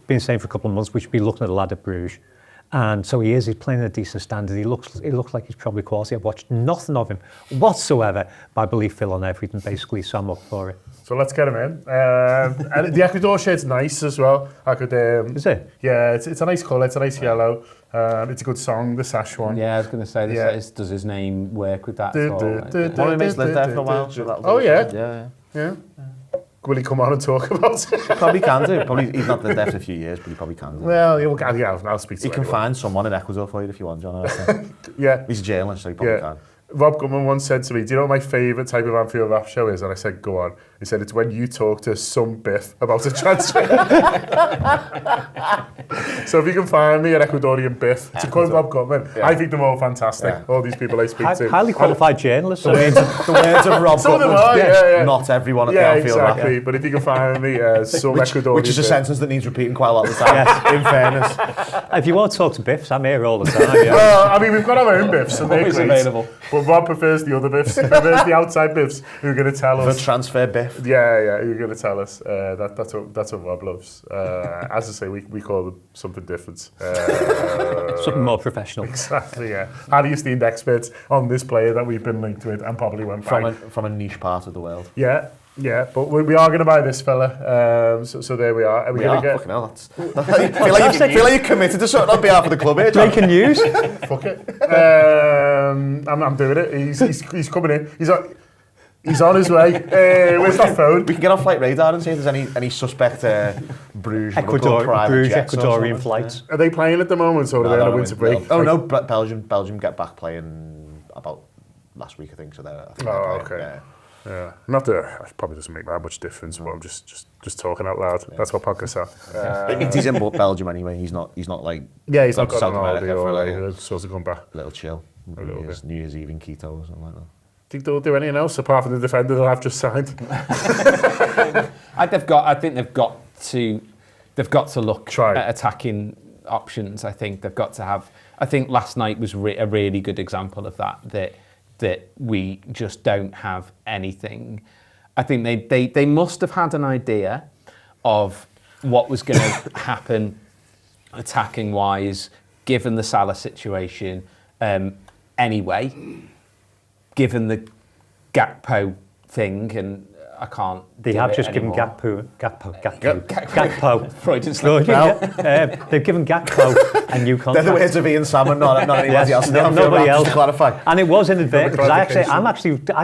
been saying for a couple of months we should be looking at a lad at Bruges. And so he's playing at a decent standard. He looks like he's probably quality. I've watched nothing of him whatsoever, but I believe Phil on everything, basically, so I'm up for it. So let's get him in. And the Ecuador shirt's nice as well. Is it? Yeah, it's a nice colour, it's a nice yellow. It's a good song, the Sash one. Yeah, I was going to say, does his name work with that? One of my mates lived there for a while. Oh, yeah? Yeah. will he come on and talk about it? Probably can do. Probably he's not there for a few years, but he probably can do. Well, I'll speak to He can find someone in Ecuador for you if you want, John. Yeah. He's a journalist, so he probably can. Rob Gumman once said to me, do you know what my favourite type of Anfield Wrap show is? And I said, go on. He said, it's when you talk to some Biff about a transfer. So if you can find me an Ecuadorian Biff, to quote Rob Gumman, I think they're all fantastic, all these people I speak to. Highly qualified journalists. The words of Rob Some of them Gutman. are, yeah. Not everyone at the Anfield Wrap. Exactly. But if you can find me some Ecuadorian Which is a Biff. sentence that needs repeating quite a lot of the time, in fairness. If you want to talk to Biffs, I'm here all the time. Yeah. Well, I mean, we've got our own Biffs, and they're Always great. available. But Rob prefers the other Biffs. He prefers the outside Biffs who are going to tell The us. transfer Biff. Yeah, who are going to tell us. That's what Rob loves. As I say, we call them something different. Something more professional. Exactly, yeah. Harry esteemed experts on this player that we've been linked with and probably went by. From a niche part of the world. Yeah, but we are going to buy this fella. So there we are. Are we We going are, to get... fucking hell. I feel like you're committed to something on behalf of the club here, John. Breaking news. Fuck it. I'm doing it. He's coming in. He's on his way. Where's that phone? We can get on Flight Radar and see if there's any suspect Bruges private jets or Ecuadorian something. flights. Are they playing at the moment or are they on a winter break? Oh no, Belgium get back playing about last week, I think. So they're. I think they're Okay. playing, Yeah. Not that it probably doesn't make that much difference, but I'm just talking out loud. Yeah. That's what podcasts are. He's in Belgium anyway. He's not like. Yeah, he's not gone to got South an holiday America for or a like little, supposed to come back. little chill. New Year's Eve in Quito or something like that. Think they'll do anything else apart from the defender they'll have just signed? I think they've got to look at attacking options. I think they've got to have. I think last night was a really good example of that we just don't have anything. I think they must have had an idea of what was going to happen attacking wise, given the Salah situation. Anyway, given the Gakpo thing, and I can't. They have just given Gakpo. Gakpo. Freudian slip. They've given Gakpo a new contract. They're the words of Ian Salmon, not anybody else. Nobody else. To clarify. And it was inadvertent because I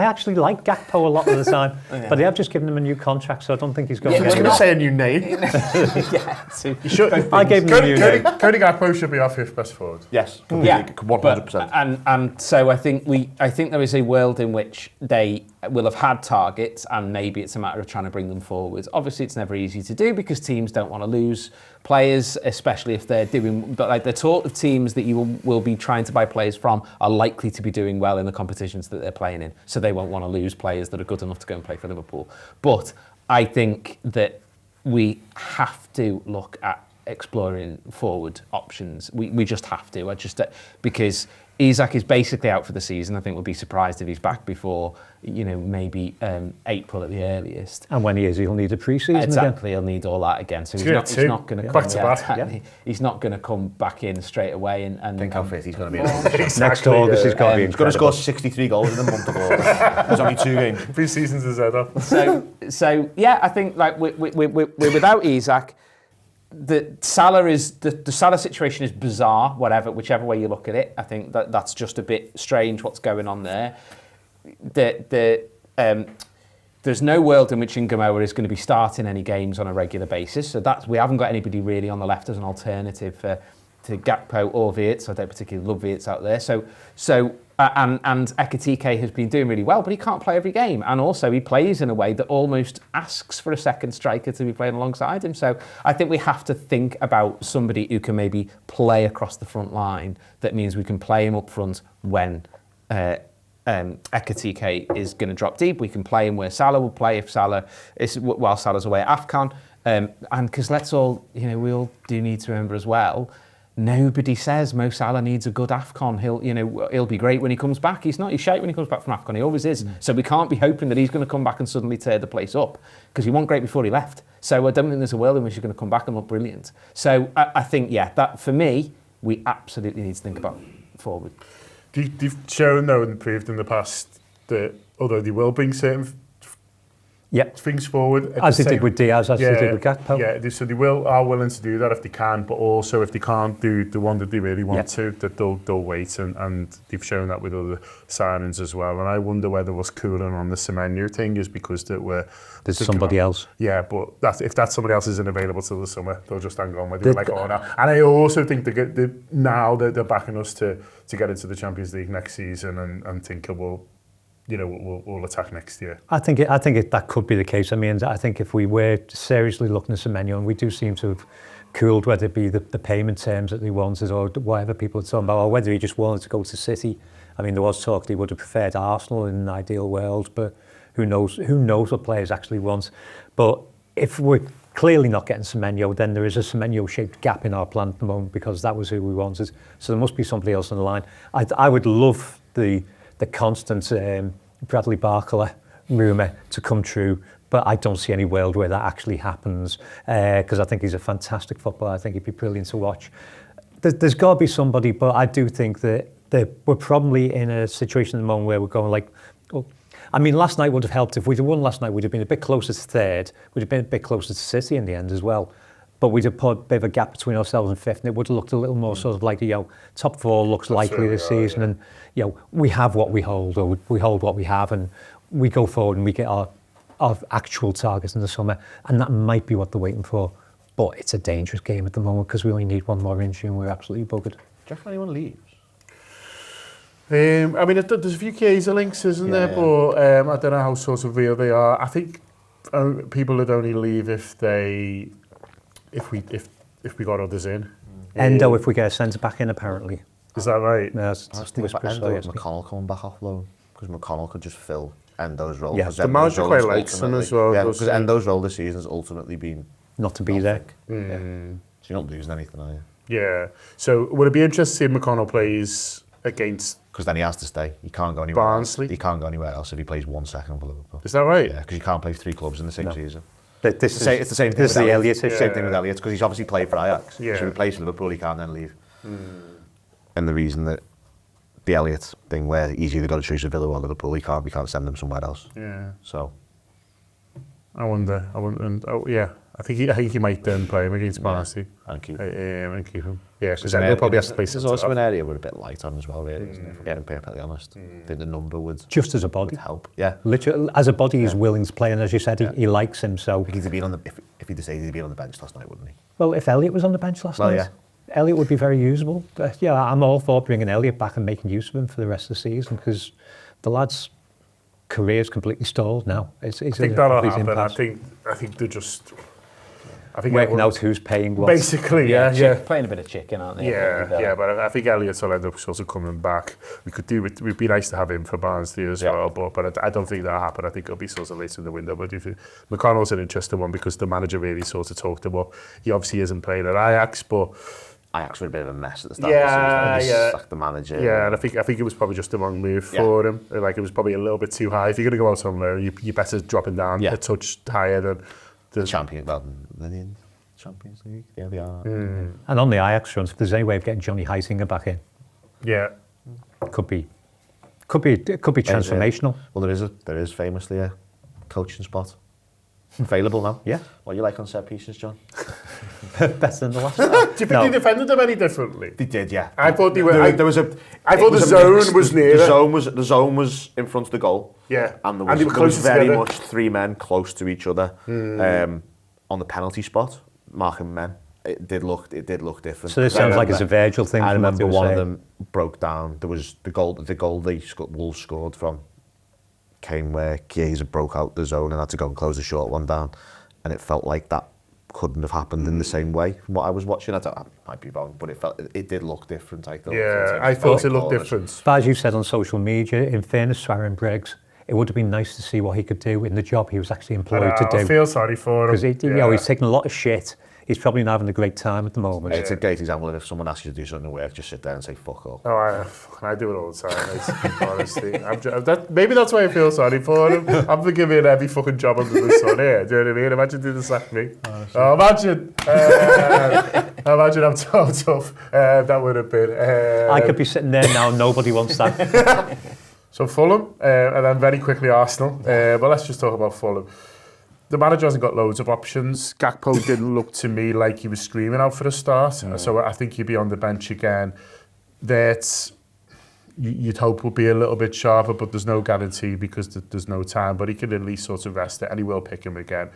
actually like Gakpo a lot of the time, but they have just given him a new contract, so I don't think he's going. I was going to say a new name. I gave him a new name. Cody Gakpo should be our fifth best forward. Yes, Yeah, 100%. And so I think there is a world in which they will have had targets, and maybe it's a matter of trying to bring them forward. Obviously, it's never easy to do because teams don't want to lose players, especially if they're doing. But like the sort of teams that you will be trying to buy players from are likely to be doing well in the competitions that they're playing in, so they won't want to lose players that are good enough to go and play for Liverpool. But I think that we have to look at exploring forward options. We just have to. Because Isak is basically out for the season. I think we'll be surprised if he's back before, maybe April at the earliest. And when he is, he'll need a pre-season Exactly, again. He'll need all that again. So he's not going to back to back. He's not going to come back in straight away. And Think how fit he's going to be. Next August, he's got to be He's going to incredible. score 63 goals in the month of August. There's only 2 games. 3 seasons is head up. So yeah, I think like we're without Isak. The Salah situation is bizarre. Whichever way you look at it, I think that's just a bit strange. What's going on there? There's no world in which Nguema is going to be starting any games on a regular basis. So we haven't got anybody really on the left as an alternative to Gakpo or Wirtz. I don't particularly love Wirtz out there. And Ekitike has been doing really well, but he can't play every game. And also he plays in a way that almost asks for a second striker to be playing alongside him. So I think we have to think about somebody who can maybe play across the front line. That means we can play him up front when Ekitike is going to drop deep. We can play him where Salah will play while Salah's away at AFCON. And because we all do need to remember as well, nobody says Mo Salah needs a good AFCON. He'll be great when he comes back. He's shite when he comes back from AFCON. He always is. So we can't be hoping that he's going to come back and suddenly tear the place up because he wasn't great before he left. So I don't think there's a world in which he's going to come back and look brilliant. So I think, that for me, we absolutely need to think about forward. They've shown though and proved in the past that although they will bring certain things forward. As they did with Diaz, as they did with Gakpo. Yeah, so they are willing to do that if they can, but also if they can't do the one that they really want to, that they'll wait, and they've shown that with other signings as well. And I wonder whether what's cooling on the Semenyo thing is because there's somebody else. Yeah, but if that somebody else isn't available till the summer, they'll just hang on with it like, oh no. And I also think now that they're backing us to get into the Champions League next season and thinking, well, we'll attack next year. I think that could be the case. I mean, I think if we were seriously looking at Semenyo, and we do seem to have cooled whether it be the payment terms that he wanted or whatever people are talking about, or whether he just wanted to go to City. I mean, there was talk that he would have preferred Arsenal in an ideal world, but who knows what players actually want. But if we're clearly not getting Semenyo, then there is a Semenyo-shaped gap in our plan at the moment because that was who we wanted. So there must be somebody else on the line. I would love the constant Bradley Barcola rumour to come true, but I don't see any world where that actually happens because I think he's a fantastic footballer. I think he'd be brilliant to watch. There's got to be somebody, but I do think that we're probably in a situation at the moment where we're going like, well, I mean, last night would have helped. If we'd have won last night, we'd have been a bit closer to third. We'd have been a bit closer to City in the end as well. But we'd have put a bit of a gap between ourselves and fifth, and it would have looked a little more sort of like, top four looks likely this season, and we have what we hold, or we hold what we have, and we go forward and we get our actual targets in the summer, and that might be what they're waiting for. But it's a dangerous game at the moment because we only need one more injury and we're absolutely buggered. Do you reckon anyone leaves? I mean, there's a few Kaiser links, isn't there? But I don't know how sort of real they are. I think people would only leave if we got others in. Endo, if we get a centre back in, apparently. Is that right? I was thinking about Endo with McConnell coming back off loan, because McConnell could just fill Endo's role. Yeah, the manager quite likes him as well. Yeah, because Endo's role this season has ultimately been not to be there. So you're not losing anything, are you? Yeah. So would it be interesting if McConnell plays against? Because then he has to stay. He can't go anywhere Barnsley. else. He can't go anywhere else if he plays 1 second for Liverpool. Is that right? Yeah, because you can't play 3 clubs in the same season. It's the same thing. This is the Elliott issue. Same thing with Elliott, because he's obviously played for Ajax. Yeah. So if he plays for Liverpool, he can't then leave. And the reason that the Elliott thing, where he's either got to choose a Villa or Liverpool, we can't send him somewhere else. Yeah. So I wonder. I think he might then play him against Barnsley. And keep him. Yeah, because then he'll probably have to play. There's also an area we're a bit light on as well, really, isn't it? If we're getting perfectly honest. I think the number would just as a body help. Yeah, literally as a body, he's willing to play, and as you said, he likes him. So he'd have been on the if he decided he'd be on the bench last night, wouldn't he? Well, if Elliott was on the bench last night, Elliott would be very usable. I'm all for bringing Elliott back and making use of him for the rest of the season because the lad's career's completely stalled now. I think that'll happen. I think they're just. I think working out who's paying what. Basically, playing a bit of chicken, aren't they? Yeah, but I think Elliott will end up sort of coming back. We could do it. It would be nice to have him for Barnsley as well, but I don't think that'll happen. I think it'll be sort of later in the window. But McConnell's an interesting one because the manager really sort of talked him up. He obviously isn't playing at Ajax, but Ajax were a bit of a mess at the start of the season. Sacked the manager. Yeah, and I think it was probably just the wrong move for him. Like it was probably a little bit too high. If you're going to go out on loan, you better drop him down a touch higher than the Champions League. Yeah, they are. And on the Ajax front, if there's any way of getting Johnny Heisinger back in, could be transformational. Well, there is famously a coaching spot available now. Yeah. What you like on set pieces, John? Better than the last. Do you think they defended them any differently? They did, yeah. I thought they were. I thought the zone was near. The zone was in front of the goal. Yeah, and there was very much 3 men close to each other on the penalty spot, marking men. It did look different. So this sounds like it's a Virgil thing. I remember one of them broke down. There was the goal Wolves scored from came where Chiesa broke out the zone and had to go and close the short one down, and it felt like that couldn't have happened in the same way from what I was watching. I might be wrong, but it did look different. I thought. Yeah, I thought it looked different. But as you said on social media, in fairness to Aaron Briggs, it would have been nice to see what he could do in the job he was actually employed to do. I feel sorry for him. Because he's taking a lot of shit. He's probably not having a great time at the moment. It's a great example of if someone asks you to do something at work, just sit there and say fuck off. Oh, I do it all the time, honestly. Maybe that's why I feel sorry for him. I'm forgiving every fucking job under the sun here. Do you know what I mean? Imagine doing this like me. Imagine how tough that would have been. I could be sitting there now, nobody wants that. So Fulham, and then very quickly Arsenal. But let's just talk about Fulham. the manager hasn't got loads of options. Gakpo didn't look to me like he was screaming out for a start, so I think he'd be on the bench again. That you'd hope will be a little bit sharper, but there's no guarantee because there's no time. But he could at least sort of rest it, and he will pick him again.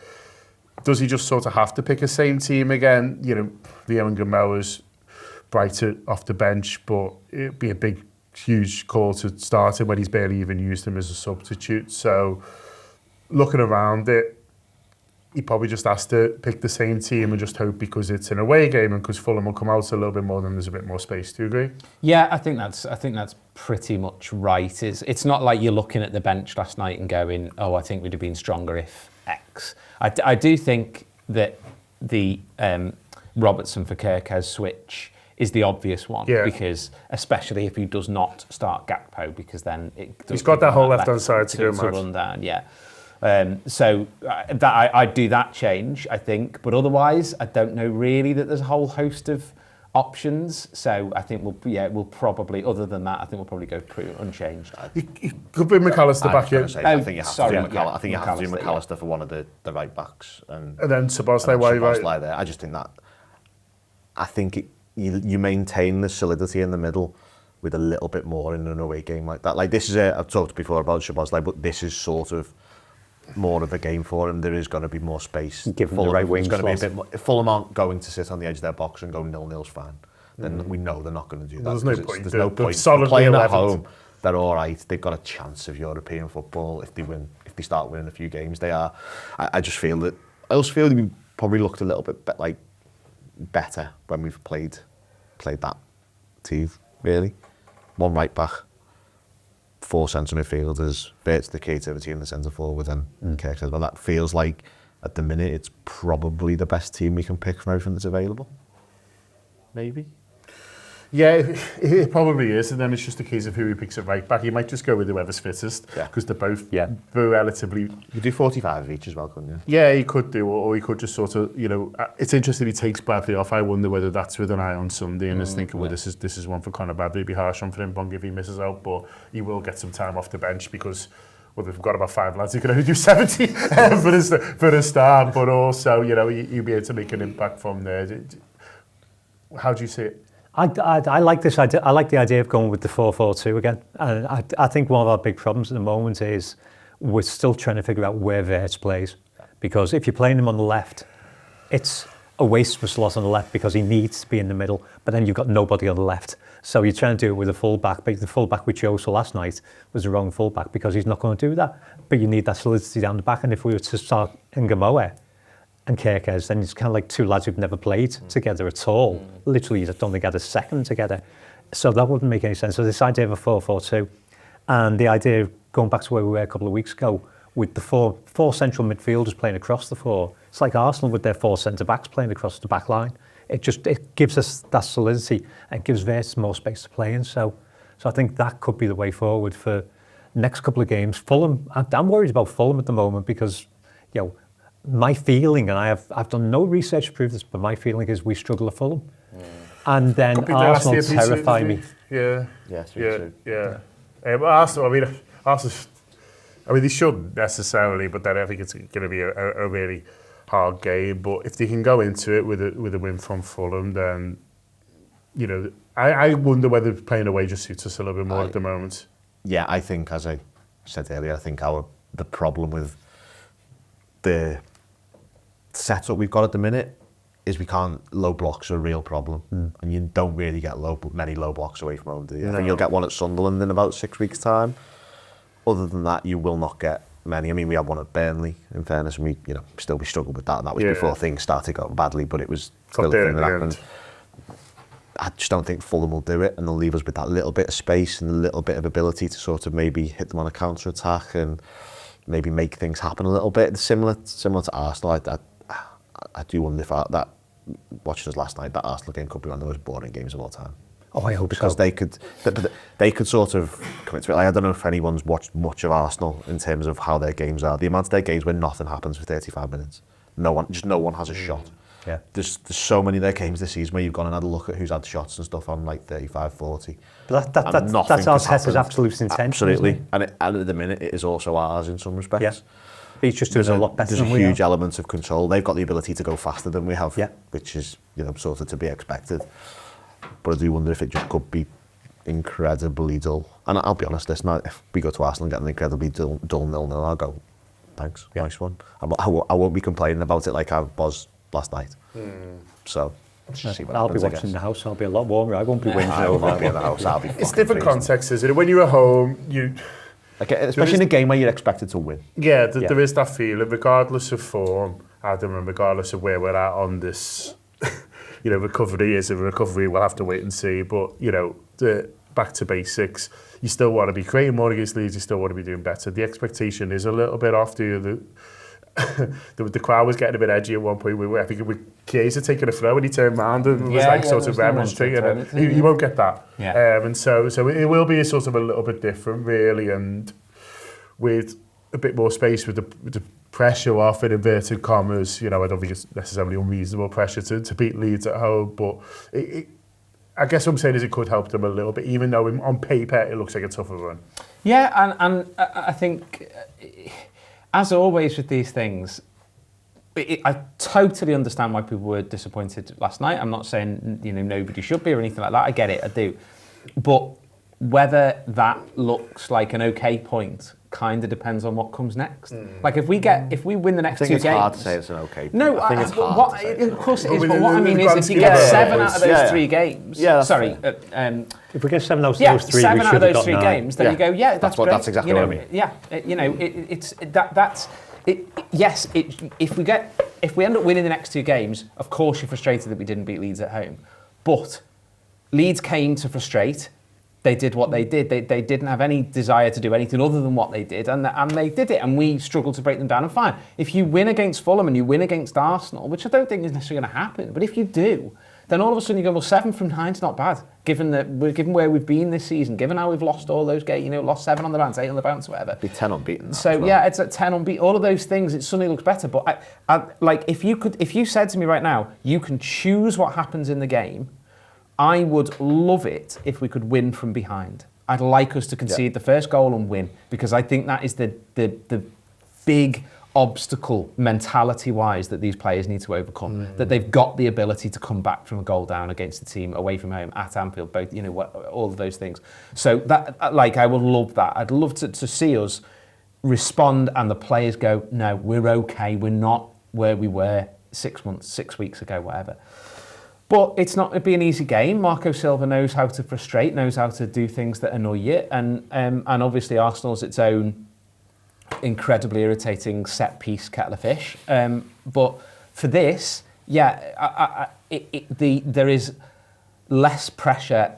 Does he just sort of have to pick a same team again? You know, Leo and Gamoa's brighter off the bench, but it'd be a big, huge call to start him when he's barely even used him as a substitute. So, looking around it, he probably just has to pick the same team and just hope because it's an away game and because Fulham will come out a little bit more, then there's a bit more space. Do you agree? Yeah, I think that's pretty much right. It's not like you're looking at the bench last night and going, oh, I think we'd have been stronger if X. I do think that the Robertson for Kirkez switch is the obvious one, because especially if he does not start Gakpo, because then he's got that whole left-hand side to run down. Yeah. So I'd do that change, I think. But otherwise, I don't know really that there's a whole host of options. So I think we'll probably, other than that, I think we'll probably go pretty unchanged. You could bring McAllister back in. I think you have to do McAllister for one of the right backs. And then Szoboszlai, why right there. I just think that, you maintain the solidity in the middle with a little bit more in an away game like that. Like this is I've talked before about Szoboszlai, but this is sort of more of a game for him. There is going to be more space. Given the right wing going to be a bit more. If Fulham aren't going to sit on the edge of their box and go 0-0's fine, then we know they're not going to do that. There's no point. There's no point. They're playing at home, they're all right. They've got a chance of European football if they win. If they start winning a few games, they are. I just feel that. I also feel that we probably looked a little bit better when we've played that team. Really, one right back, 4 centre midfielders, bits the creativity in the centre forward, and Kirk says, well, that feels like at the minute it's probably the best team we can pick from everything that's available. Maybe. Yeah, it probably is, and then it's just a case of who he picks at right back. He might just go with whoever's fittest, because they're both relatively... You could do 45 of each as well, couldn't you? Yeah, he could do, or he could just sort of, it's interesting he takes Bradley off. I wonder whether that's with an eye on Sunday and is thinking, well, this is one for Conor Bradley. It'd be harsh on Frimpong if he misses out, but he will get some time off the bench because, well, they've got about 5 lads who can only do 70 for the start, but also, you'll be able to make an impact from there. How do you see it? I like this idea. I like the idea of going with the 4-4-2 again. And I think one of our big problems at the moment is we're still trying to figure out where Wirtz plays. Because if you're playing him on the left, it's a waste of a slot on the left because he needs to be in the middle. But then you've got nobody on the left. So you're trying to do it with a full-back. But the full-back we chose for last night was the wrong full-back because he's not going to do that. But you need that solidity down the back. And if we were to start Ngamoa and Kirkez, then it's kind of like two lads who've never played together at all. Literally, you don't think had a second together. So that wouldn't make any sense. So this idea of a 4-4-2 and the idea of going back to where we were a couple of weeks ago with the four central midfielders playing across the four. It's like Arsenal with their 4 centre-backs playing across the back line. It gives us that solidity and gives Wirtz more space to play in. So I think that could be the way forward for next couple of games. Fulham, I'm worried about Fulham at the moment because, my feeling, and I've done no research to prove this, but my feeling is we struggle at Fulham. And then Arsenal terrify me. Yeah. Arsenal, they shouldn't necessarily, but then I think it's going to be a really hard game. But if they can go into it with a win from Fulham, then, I wonder whether playing away just suits us a little bit more at the moment. Yeah, I think, as I said earlier, I think the problem with the setup we've got at the minute is we can't. Low blocks are a real problem, and you don't really get many low blocks away from home, do you? I think you'll get one at Sunderland in about 6 weeks' time. Other than that, you will not get many. I mean, we had one at Burnley, in fairness, and we struggled with that, and that was before things started going badly, but it was still a thing that happened. I just don't think Fulham will do it, and they'll leave us with that little bit of space and a little bit of ability to sort of maybe hit them on a counter-attack and maybe make things happen a little bit. Similar to Arsenal, I do wonder if that watching us last night, that Arsenal game could be one of the most boring games of all time. Oh, I hope because so. they could sort of come into it. I don't know if anyone's watched much of Arsenal in terms of how their games are. The amount of their games where nothing happens for 35 minutes. No one has a shot. Yeah. There's so many of their games this season where you've gone and had a look at who's had shots and stuff on like 35, 40. But that's Arteta's absolute intention. Absolutely. And at the minute, it is also ours in some respects. Yeah. He's just doing a lot better There's than a we huge are. element of control. They've got the ability to go faster than we have, Yeah. which is, you know, sort of to be expected. But I do wonder if it just could be incredibly dull. And I'll be honest, this night, if we go to Arsenal and get an incredibly dull 0-0, I'll go, thanks, nice one. I won't be complaining about it like I was last night. So, let's just see what I'll be happens, I watching guess. the house. I'll be a lot warmer. I won't be whinging I over won't be that. in the house. I'll be It's fucking different freezing. context, isn't it? When you're at home, Like, especially in a game where you're expected to win. yeah, there is that feeling, regardless of form, Adam, and regardless of where we're at on this, recovery is a recovery. We'll have to wait and see. But back to basics. You still want to be creating more against Leeds. You still want to be doing better. The expectation is a little bit off. The crowd was getting a bit edgy at one point. I think Chiesa taking a throw and he turned round and was sort of remonstrating. You won't get that. Yeah. And so it will be a sort of a little bit different, really, and with a bit more space with the pressure off in inverted commas. I don't think it's necessarily unreasonable pressure to beat Leeds at home, but I guess what I'm saying is it could help them a little bit, even though on paper it looks like a tougher run. Yeah, and I think, as always with these things, I totally understand why people were disappointed last night. I'm not saying nobody should be or anything like that. I get it, I do. But whether that looks like an okay point kind of depends on what comes next. Like if we win the next two games, I think it's hard to say it's an okay point. No, I think it's hard to say. of course it is. But But what I mean is, if you get 7 out of those 3 games, that's sorry, If we get 7 out of yeah, those 3, 7 we out should of have those got 3 9. games, then you go, yeah, that's great. That's exactly what I mean. Yeah, yes, if we end up winning the next 2 games, of course you're frustrated that we didn't beat Leeds at home. But Leeds came to frustrate. They did what they did. They didn't have any desire to do anything other than what they did, and they did it, and we struggled to break them down, and fine. If you win against Fulham and you win against Arsenal, which I don't think is necessarily going to happen, but if you do, then all of a sudden you go, well, 7 from 9 is not bad, given where we've been this season, given how we've lost all those games, lost 7 on the bounce, 8 on the bounce, whatever. Be 10 unbeaten. So well. Yeah, it's at 10 unbeaten. All of those things, it suddenly looks better. But I like if you said to me right now, you can choose what happens in the game, I would love it if we could win from behind. I'd like us to concede the first goal and win, because I think that is the big obstacle mentality-wise that these players need to overcome. That they've got the ability to come back from a goal down against the team away from home at Anfield, both all of those things. So that I would love that. I'd love to see us respond and the players go, no, we're okay. We're not where we were 6 weeks ago, whatever. But it's not going to be an easy game. Marco Silva knows how to frustrate, knows how to do things that annoy you, and obviously Arsenal's its own incredibly irritating set-piece kettle of fish. But for this, there is less pressure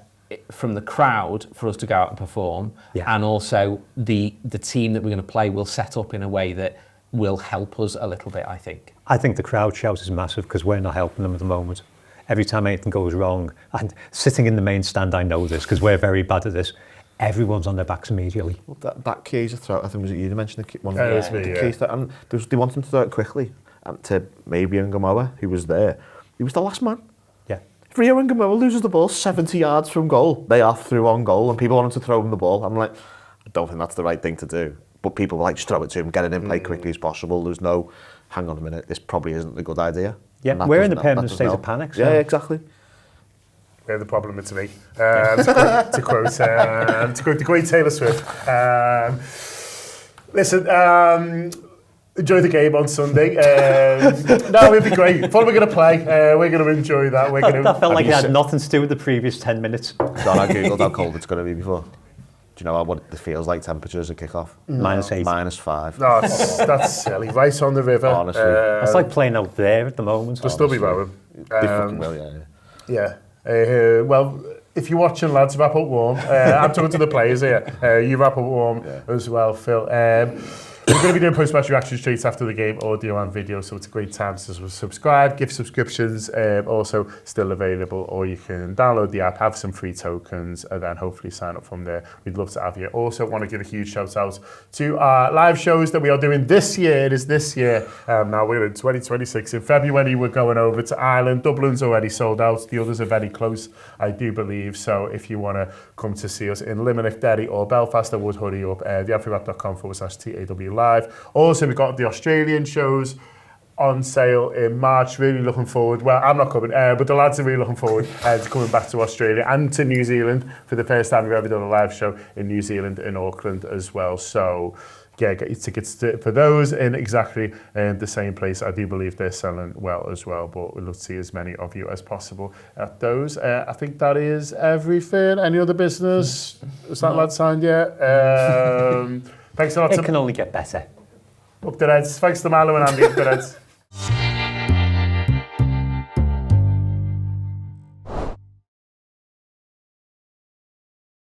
from the crowd for us to go out and perform, and also the team that we're going to play will set up in a way that will help us a little bit, I think. I think the crowd shout is massive because we're not helping them at the moment. Every time anything goes wrong, and sitting in the main stand, I know this because we're very bad at this. Everyone's on their backs immediately. Well, that Chiesa throw, I think was it you mentioned one it was of me, the yeah. Chiesa, and they wanted him to throw it quickly, and to maybe Ngamoa, who was there. He was the last man. Yeah. If Rio Ngamoa loses the ball 70 yards from goal, they are through on goal, and people want him to throw him the ball. I'm like, I don't think that's the right thing to do. But people were like, just throw it to him, get it in play quickly as possible. There's no, hang on a minute, this probably isn't a good idea. Yeah, we're in the permanent state of panic. So. Yeah, exactly. They're the problem, it's me. To quote the great Taylor Swift. Listen, enjoy the game on Sunday. No, it'll be great. Fulham are going to play. We're going to enjoy that. That felt like it had nothing to do with the previous 10 minutes. John, I googled how cold it's going to be before. Do you know what it feels like temperatures at kick-off? -8. -5. No, that's silly. Right on the river. Honestly. It's like playing out there at the moment. They'll still be rowing. They fucking will, yeah. Yeah. Well, if you're watching, lads, wrap up warm. I'm talking to the players here. You wrap up warm as well, Phil. We're going to be doing post-match reaction straight after the game, audio and video, so it's a great time to subscribe. Gift subscriptions also still available, or you can download the app, have some free tokens, and then hopefully sign up from there. We'd love to have you. Also want to give a huge shout out to our live shows that we are doing this year. It is this year. Now we're in 2026. In February, we're going over to Ireland. Dublin's already sold out. The others are very close, I do believe. So if you want to come to see us in Limerick, Derry, or Belfast, I would hurry up. TheAnfieldWrap.com/TAW live. Also, we've got the Australian shows on sale in March. Really looking forward. Well, I'm not coming, but the lads are really looking forward to coming back to Australia and to New Zealand for the first time we've ever done a live show in New Zealand, in Auckland as well. So, yeah, get your tickets for those in exactly the same place. I do believe they're selling well as well, but we'd love to see as many of you as possible at those. I think that is everything. Any other business? Is that lad signed yet? Thanks a lot. It can only get better. Up the Reds. Thanks to Marlo and Andy. Up the Reds.